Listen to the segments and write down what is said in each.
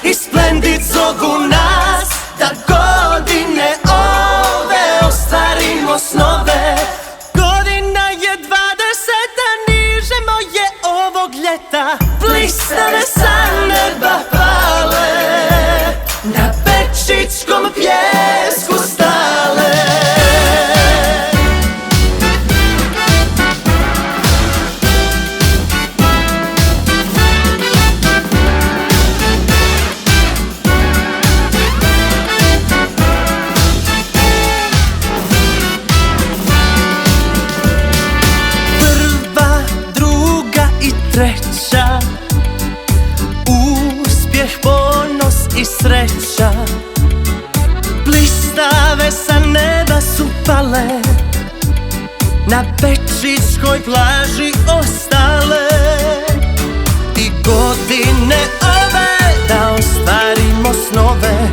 i Splendid zovu nas, da godine ove ostvarimo snove. Godina je 20, niže moje ovog ljeta, blistave sa neba pale, na Pečičkom pjesku stale. Treća, uspjeh, ponos i sreća, blistave sa neba su pale, na Pečičkoj plaži ostale. I godine ove da ostvarimo snove,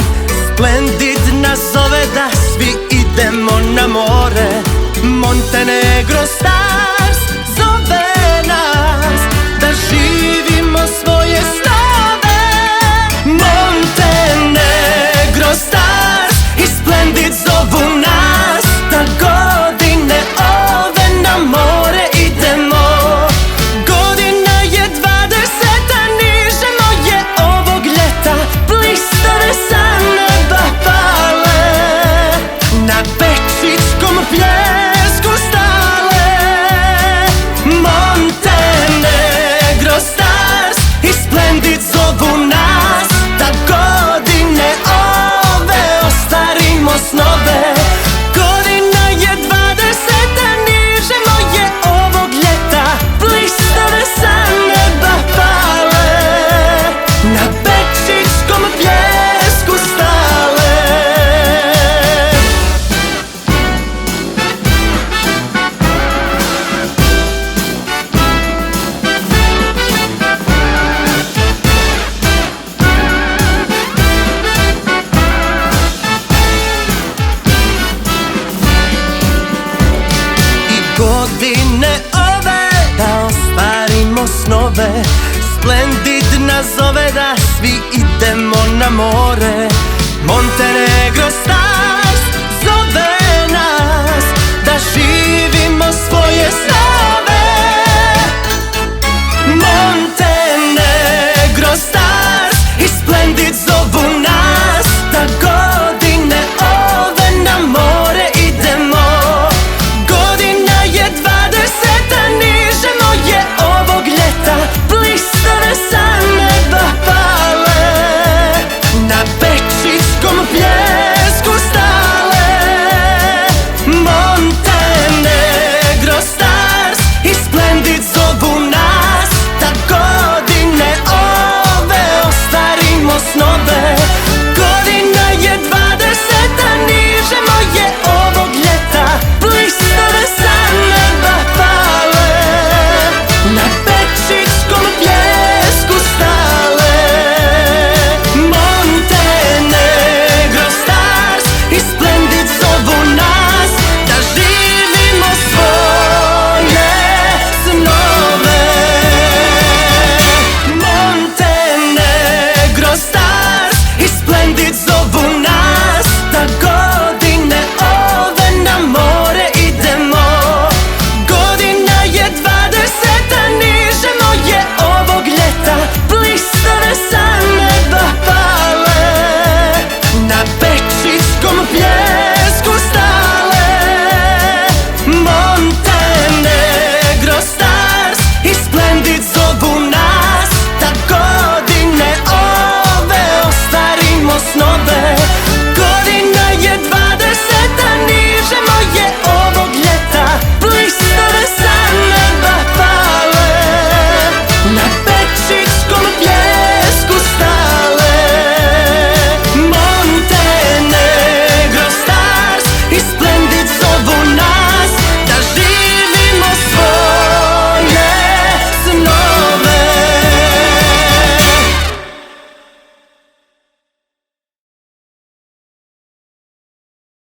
Splendid nas zove da svi idemo na more. Montenegro Stars zove nas da živimo svoje snove. Montenegro Stars i Splendid zovu nas, da godine ove na more idemo. Godina je 20, nižemo je ovog ljeta, blistave sa neba pale, na Pečičkom pjesku stale. Montenegro Stars i Splendid zovu nas, da godine ove ostvarimo snove. Godina je 20, nižemo je ovog ljeta, blistave sa neba pale, na Pečičkom pjesku stale. Godine ove da ostvarimo snove, Splendid nas zove da svi idemo na more. Montenegro Stars